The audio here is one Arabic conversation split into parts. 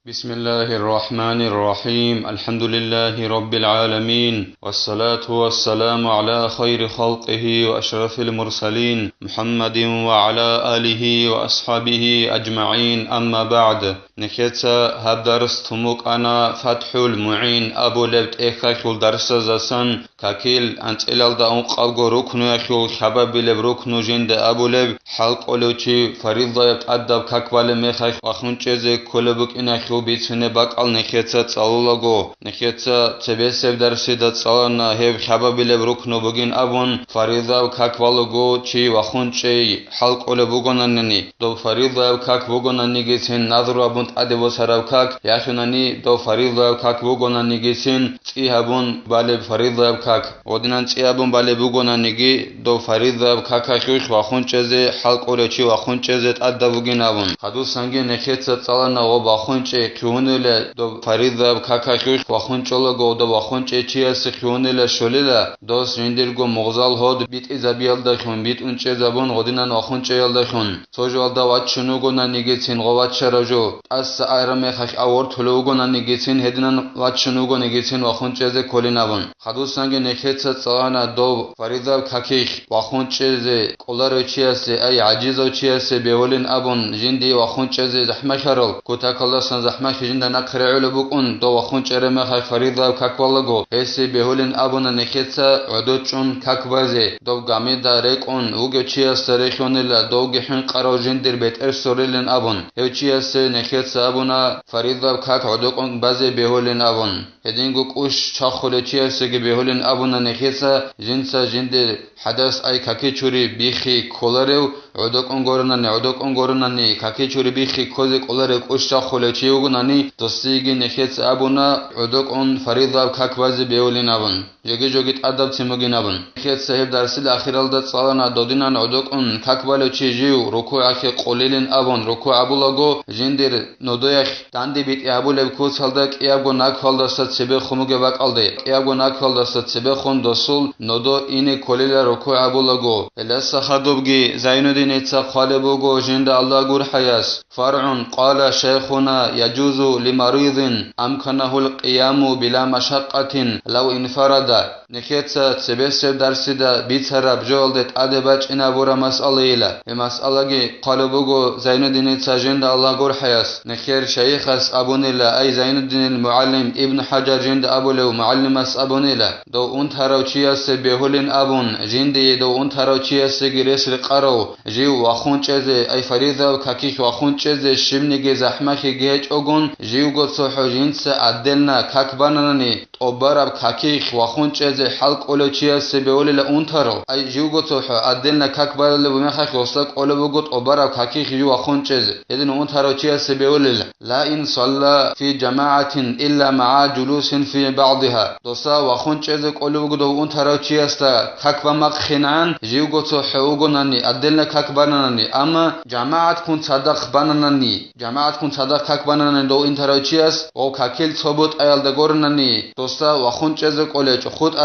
بسم الله الرحمن الرحيم الحمد لله رب العالمين والصلاة والسلام على خير خلقه وأشرف المرسلين محمد وعلى آله وأصحابه أجمعين أما بعد نخيتsa هب درس تموك أنا فتح المعين أبو لبت إخاكل درس زسن كاكيل أنت إلال دا أنقالغو ركنو يخيو خباب لب ركنو جند أبو لب حلق أولوچي فريضة يبت أدب كاكوال ميخاك وخنچيزي كولبك إناخيو بيتسنه بقال نخيتsa صالولاغو نخيتsa تبسب درسي دا صالنا هب خباب لب ركنو بگين أبون فريضة كاكوالوغو چي وخنچي حلق أولبوغونانني دو فريضة كاك بوغونانني گيسين نظر أبون أدبو سراوكاك ياشوناني دو فريضة كاك بوغونانني گيسين تيهابون بالب فريضة كاك ودينان تيهابون بالب بوغونانني گي دو فريضة كاكا خيوش وخنچيزي حلق أولوچي وخنچيزي أدبوگين أبون خدو سنگي نخيتsa صالنا و بخنچي خيونيله دو فريضة كاكا خيوش وخنچولوغو دو وخنچي چيس خيونيله شوليله دوس رنديرگو مغزال هود بيت إزابيال دخون بيت انچه زبون غدينان وخنچيال دخون سوجوال دا واتشنوگو نانيگيتين غواتشراجو أس أيرمي خش أور تلوگو نانيگيتين هدينان واتشنوگو نيگيتين وخنچيزي كولينابون خدو سنگي نخيتsa صالنا دو فريضة كاكيخ وخنچيزي قولارو چيسي أي عجيزو چيسي بيولين أبون جندي وخنچيزي زحمة شرل كوتا كاللسان زحمة جندا نقرعولو بكون دو وخنچيرمي خش فريضة كاكوالغو هسي بيولين أبون نخيتsa عدوچون كاكبازي دو غاميدا ريكون وگو چيس ريخونيلا دو گحن قرو جندير بيت ارسوريلين أبون هو چيس نخيتsa أبونا فريضة كاك عدوكون بازي بيولين أبون هدينگو كوش چاخولو چيس بيولين أبونا نخيتsa جنسا جندير حدث أي كاكي چوري بيخي كولاريو عدوكون غورناني كاكي چوري بيخي كوزي كولاريو كوش چاخولو چيوگناني دوستيگي نخيتsa أبونا عدوكون فريضة كاك بازي بيولين أبون جوگي جوگيت أدب تيموگين أبون نخيتsa هب درسي الأخيرال دا صالنا دودينان عدوكون كاك بالو چيجيو ركوع أخي قوليلين أبون ركوع أبولاغو جندير نودويخ داندي بيت إعبوليب كوز هالدك إعبو ناك هالدستت سبه خموگه باك ألده إعبو ناك هالدستت سبه خون دسول نودو إني كوليلا ركوع أبولاغو إلسا خدوبگي زين الدين إتسا قالبوغو جند الله غور حياس فرع قال شيخنا يجوز لمريض أمكنه القيام بلا مشقة لو انفرد نخيتsa تسبسب درسي دا بيتسرا بجولدت أدباج إنا بورا مسألة إلا مسألة قالبوغو زين الدين إتسا جند الله غور حياس نخير شيخس أبونيلا أي زين الدين المعلم ابن حجر جند أبولو معلمس أبونيلا دو انتهارو چياس بيهولين أبون جندي دو انتهارو چياس گريس رقارو جيو وخونچيزي أي فريضة كاكيش وخونچيزي شمنيگي زحمكي گيج أغون جيو گو صحو جنسا عدلنا كاكباناني أوبارب كاكيش وخونچيزي حلق أولو چياس بيهوليلا انتهارو أي جيو گو صحو عدلنا كاكباناني بمخاك وستاك أولو بگوت أوبارب كاكيش جيو وخونچيزي يدن انتهارو چياس بيهوليلا لا إن صلى في جماعة إلا مع جلوس في بعضها دوسا وخونچيزي أولو بگوت انتهارو چياس كاكبا مقخنان جيو گو صحو أغناني عدلنا كاكباناني أما جماعة كون صدق باناني جماعة كون صدق كاكباناني دو انتهارو چياس او كاكيل ثبوت أيال دگورناني دوستا وخونچيزي أولو خود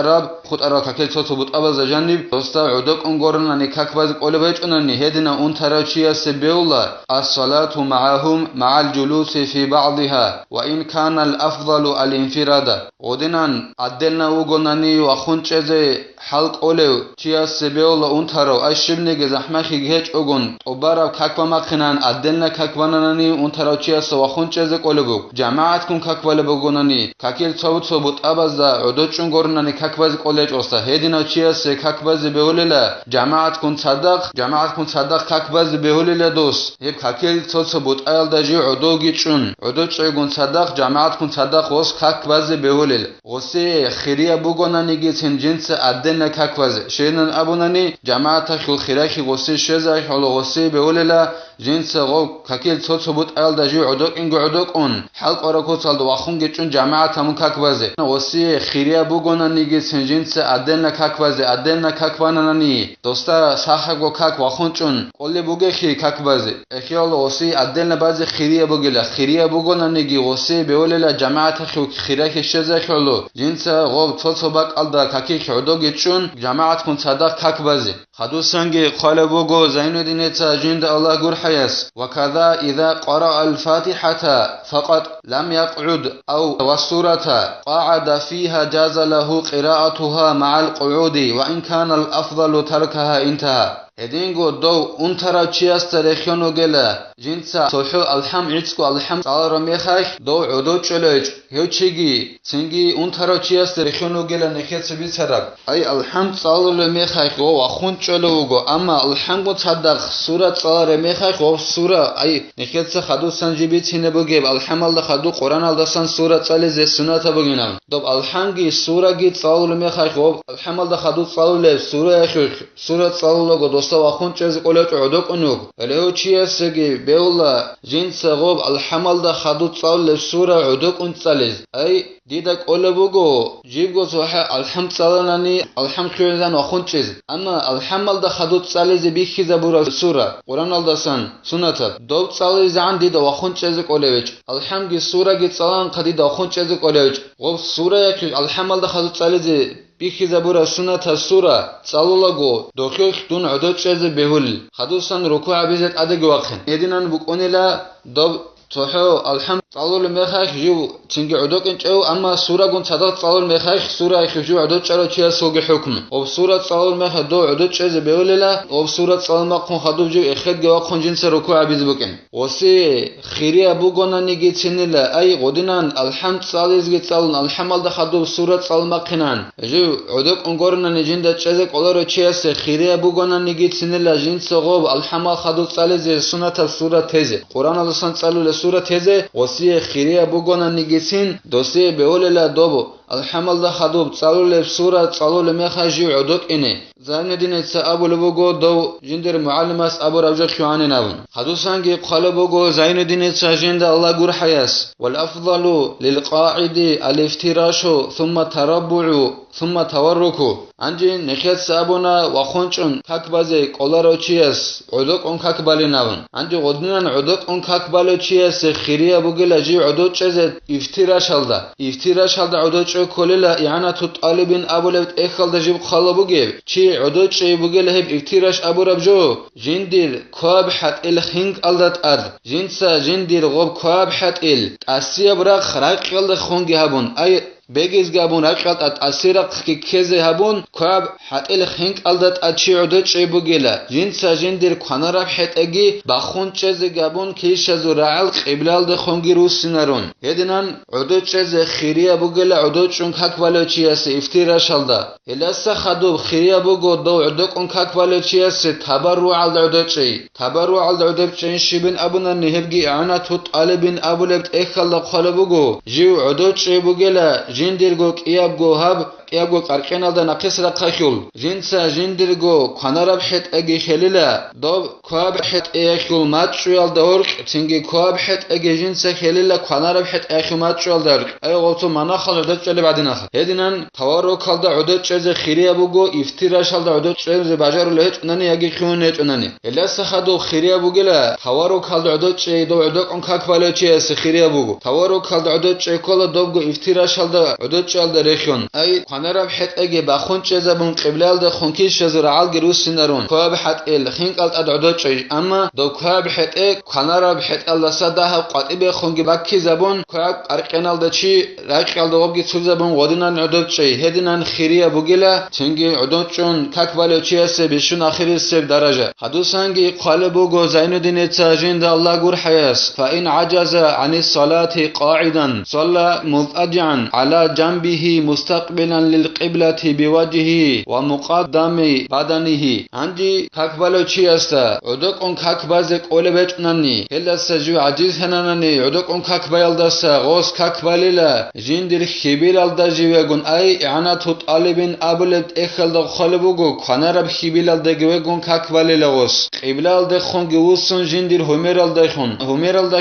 عرب كاكيل ثبوت أبز جانب دوستا عدوك انگورناني كاكباز أولو بيچوناني هدنا انتهارو چياس بيولا الصلاة معهم مع الجلوس في بعضها وإن كان الأفضل الانفراد ودينان عدلنا أغناني وخونچيزي حلق أولو چياس بيولا انتهارو أشبنيگي زحمخي گهج أغن أوبارب كاكبا مقنان عدلنا كاكباناني انتهارو چياس وخونچيزي أولو جماعت كون كاكبالي بغناني كاكيل ثبوت أبزا عدوچون گورناني كاكبازي أولج أستا هدنا چياس كاكبازي بيوليلا جماعت كون صدق كاكبازي بيوليلا دوس هب كاكيل ثبوت أيال داجي عدوگي چون عدوچون صدق جماعت كون صدق وس كاكبازي بيوليل غسي خيريا بغناني گيتن جنس عدلنا كاكبازي شينن أبوناني جماعت خل خيراكي غسي شزا حلو غسي بيوليلا جنس غو كاكيل ثبوت أيال داجي عدوك إنگو عدوك أون حلق أراكو صالد وخون گيچون جماعت همون كاكبازي غسي خيريا بغناني گيتن جنس عدلنا كاكبازي عدلنا كاكباناني دوستا ساحگو كاك وخون چون قولي بوگخي كاكبازي اخيال غسي عدلنا بازي خيريا بوگلا خيريا بغناني گي غسي بيوليلا جماعت خل خيراكي شزا حلو جنس غو ثبوت صحبك ألدا كاكي خودو جيتشون جماعة كن صدق كاكبازي خدوسانجي قال بوغو زين الدين تاجند الله غور حياس وكذا إذا قرأ الفاتحة فقط لم يقعد أو والسورة قعد فيها جاز له قراءتها مع القعود وإن كان الأفضل تركها انتهى هدينغو دو انترا چياست رخيونو گلا جنسا صحو الحم عيسكو الحم صالر ميخاش دو عدو چلوچ هيوچيگي سنگي انترا چياست رخيونو گلا نخيت بيسرق اي الحم صالر ميخاش و اخون چلوگو اما الحم بو صدق سوره صالر ميخاش و سوره اي نخيت خدو سنجيبي تينبوگي الحم الله خدو قران الدسان سوره صالر ز سنت بوگينام دو الحمگي سوره گي صالر ميخاش و الحم الله خدو صالر سوره صالر وخون چیز قلت عدوك انوك ولو چيسگي بيولا جنس غوب الحمل ده خدو تصال سورة عدوك انتصاليز اي ديدك قلبوغو جيبغو صحة الحمد صالناني الحمد خيرزان وخون چيز اما الحمل ده خدو تصاليز بيخي زبورا سورة قرآن الدسان سنة دو تصاليز عن ديدا وخون چيز قلوش الحمد سورة جي تصالان قديد وخون چيز قلوش غوب سورة يكي الحمل ده خدو تصاليز بيخي زبورا سنة السورة صالولاغو دوخيوخ دون عدوك چيز بهول خدوسان ركوع بيزت ادق وقن يدينان بقونيلا دو توحو الحمد صالول ميخاخ جو تنجي عدوك انجو اما سورة قن صدق صالول ميخاخ سورة يخجو عدوك چارو چيا سوغي حكم وب سورة صالول ميخا دو عدوك چيز بهوليلا وب سورة صالول مقن خدوب جو اخد گوا قن جنس ركوع بيز بكن وسي خيريا بوغونا نيجي تنيلا اي غدنان الحمد صاليز گي صالون الحمل ده خدوب سورة صالول مقنان جو عدوك انگورنا نجين ده چيزك اولارو چيا سي خيريا بوغونا نيجي تنيلا جنس غوب الحمل خدوب صاليز سنة سورة تيزي قرآن الله صالول سورة تيزي وسي خيريا بوغونا نيجيسين دوسي بيوللا دوبو الحمل ده خدوب صالول سورة صالول ميخاجي عدوك اني زين دين ابو لبوغو دو جندر معلماس ابو رجل خواني نابن خدوسانجي قلبوغو زين دين جند الله غور حياس والافضل للقاعد الافتراش ثم تربع ثم توركو انجي نخيت سابونا وخونچون كاكبازي قولاروچياس عدوك اون كاكبالي نابن انجي غدنان عدوك اون كاكبالوچياس خيريا بوغلا جي عدوك چز افتراش هالدا عدوك كللا اعانه طالبين ابو لبت اخلد جيب خلبوغي چي عدوك بوغلا هب افتراش ابو ربجو جندير كواب حت الخنق الدت اد جنسا جندير غوب كواب حت ال اسيا برا خراق قلد خونگي هبون اي بيجيز جابون أكلت أسيرق كيزه هبون كاب حتى الخنق ألدت أشي عدد شيء بقيلا جنسا جندير كنارب حت أجي بخون چز جابون كيش زرعل قبلال ده خونگي روس سنرون يدنان عدد چز خيريا بقيلا عدد شون كاك بالو چياس افتيرا شلدا إلاسا خدوب خيريا بقو دو عدد اون كاك بالو چياس تبرو على عدد شيء تبرو على عدد شيء شبن أبونا نهبجي أنا توت قلبين أبو لبت إخلا قلبوجو جيو عدد شيء بقيلا جنديرغو كيابغو هاب كيابغو قرقنال دا نقص رقاخول جنسا جنديرغو كنارب حت اگي خليلا دو كواب حت اخول ماتشوال دورق تنگي كواب حت اگي جنسا خليلا كنارب حت اخو ماتشوال دورق اي غوتو مانا خلدت چلي بعدين اخ هدينان توارو كالدا عدد چز خيريا بوغو افتراشال دا عدد چز باجارو لهت اناني اگي خون نت اناني الا سخدو خيريا بوغلا توارو كالدا عدد چي دو عدد اون كاك بالو چي خيريا بوغو توارو كالدا عدد چي كولا دوغو افتراشال دا عدد چال دا ريخون اي كنارب حت اگي باخون چز بون قبلال دا خونكي شزرعال گروس سنرون كواب حت ال خينقالت عدد چي اما دو كواب حت كنارب حت الله صدا قاطب خونگي باكي زبون كواب ارقنال دا چي راقال دا وبگي سو زبون ودينان عدد چي هدينان خيريا بوگلا تنگي عدد چون كاك بالو چي اس بشون اخر السب درجه حدوثانگي قلبوغو زين الدين تاجند الله غور حياس فان عجز عن الصلاه قاعدا صلى مضطجعا على جنبه مستقبلا للقبلة بوجهه ومقدم بدنه عندي كاكبالو چي استا عدوك اون كاكبازك اولي بچناني هلا سجو عجيز هناناني عدوك اون كاكبايل دستا غوز كاكباليلا جندر خبيل الدا جيوغون اي اعناتو طالبين ابلت اخل دا خالبوغو كنارب خبيل الدا جيوغون كاكباليلا غوز قبلة الدا خونگوسون جندر همير الدا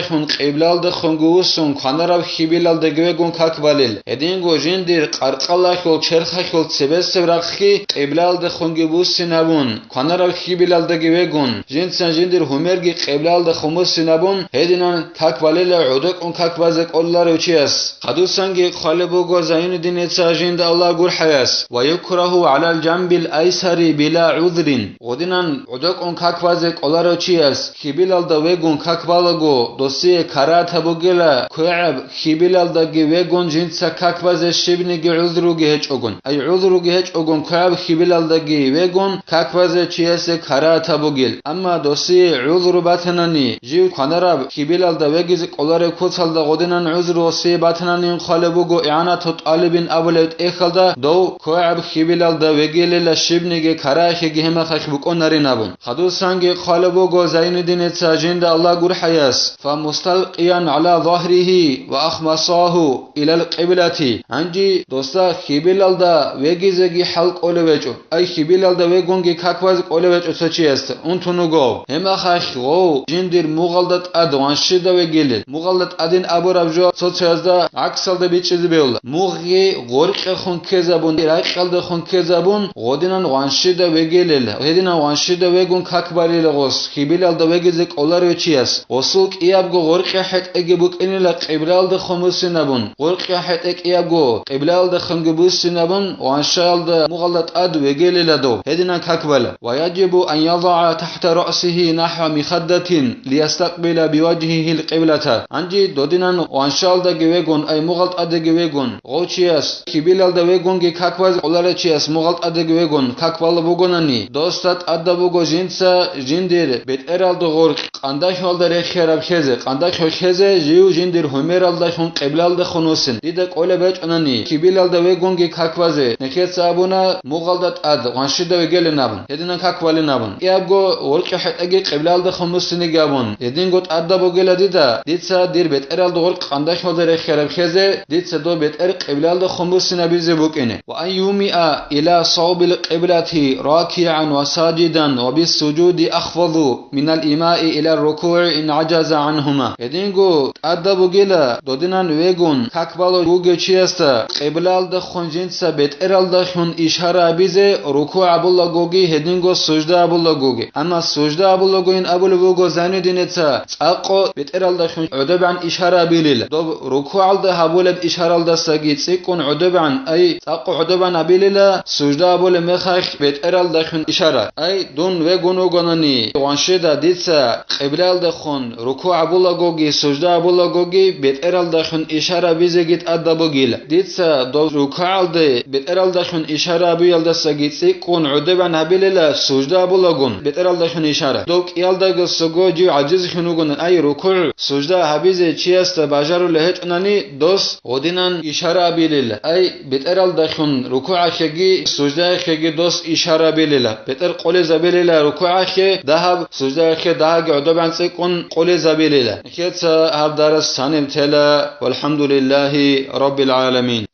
خون قبلة الدا خونگوسون كنارب خبيل الدا جيوغون كاكباليل هدينغو جندر قرقالا خو хол черха хол цебес рахи қиблал де хунги буссинабун канара хибилал де гевегун жинсан жиндир хумерги қиблал де хумуссинабун хединан каквалела удак он каквазе қоллар учиас қадусанги қалибуго зайнудин эца жинда аллах гур хаяс ва юкраху алал джамбил айсари била удрин одинан удак он каквазе қоллар учиас хибилал де вегун каквалаго доси карата бугела куаб хибилал де гевегун жинса каквазе шибниги удруги хечогун ай удруги хечогун куаб хибилал де гевегун каквазе чиасе карата бугел амма доси удру батнани жив канараб хибилал де вегиз қоллар куцал де годинан удру си батнани қалибуго ианату талибин абулет эхалда до куаб хибилал де вегелела шибниги карахи гема хахбуконари набун хадусанги қалибуго зайнудин эца жинда аллах гур хаяс فمستلقيا على ظهره واخمصاه الى القبلة انجي دوستا خيبيلال دا ويگيزگي حلق اولوچو اي خيبيلال دا ويگونگي كاكواز اولوچو سچيست اونتونوگو هما خاخو جندير مغالدات ادوانشي دا ويگيل مغالدات ادين ابو ربجو سوچازدا عكسال دا بيچيزي بيول مغي غورق خون كزابون راقال دا خون كزابون غودينان وانشي دا ويگيل هدينا وانشي دا ويگون كاكباريل غوس خيبيلال دا ويگيزك اولاريچياس وسوق يابغو غورق حت اگبوك انلا قبلال دا خمسنابون غورق حت اگيابغو قبلال دا خنگبوسنابون وانشال دا مغالدات اد ويگيل لدو هدينا كاكبالا ويجب ان يضع تحت رأسه نحو مخدة ليستقبل بوجهه القبلة انجي دودينان وانشال دا گويگون اي مغالد اد گويگون غوچياس خيبيلال دا ويگونگي كاكواز اولارچياس مغالد اد گويگون كاكبال بوگوناني دوستات اد بوگو جينسا جيندير بيت ارال دا غورق قانداشال دا رخيراب خيزه قانداشال خيزه جيو جيندير هميرال دا خون قبلال دا خنوسن ديدا قوله بچوناني خيبيلال دا ويگونگي كاكوازه نخيت سابونا مغالدات اد وانشي دا ويگل نابن هدينا كاكوالي نابن يابغو ورق حت اگي قبلال دا خمسني گابون هدين گوت اد دا بوگلا ديدا ديتسا دير بيت ارال دا غورق قانداشال دا رخيراب خيزه ديتسا دو بيت ار قبلال دا خمسنا بيزه بوكينه وان يومئ الى صوب القبلة راكعا وساجدا وبالسجود اخفض من الإيماء إلى الركوع إن عجز عنهما يدينغو أدى بوغيلا دودينان ويغون كاكبالو بوغي چيستا قبلال دا خونجينسا بيت إرال دا خون إشارة بيزي ركوع أبولا غوغي هدينغو سجدة أبولا غوغي أما سجدة أبولا غوين أبولا بوغو زاني دينيتا تاقو بيت إرال دا خون عدبعن إشارة بيليل دو ركوع دا هبولا بإشارة دا ساقيت سيكون عدبعن أي تاقو عدبعن أبيليل سجدة أبولا مخاخ بيت إرال دا خون إشارة أي دون ويغونو غناني وانشيدا ديتسا قبلال دا خون ركوع أبولا غوغي سجدة أبولا غوغي بيت إرال دا خون إشارة بيزيگيت أدى بوغيل ديتسا دو ركوع دا بيت إرال دا خون إشارة بيال دا ساقيت سيكون عدبعن أبيليل سجدة أبولا غون بيت إرال دا خون إشارة دوك إيال دا غسوغو جيو عجز خونو غنان أي ركوع سجدة هبيزي چيستا باجارو لهج اناني دوس غدينان إشارة أبيليل أي بيت إرال دا خون ركوع خيگي سجدة خيگي دوس إشارة أبيليل بيت إر قولي زبيليل ركوع خي دهب سجدة خي دهب عدبعن سيكون قولي زبيليل كيتسا هب درس سانم تلا والحمد لله رب العالمين.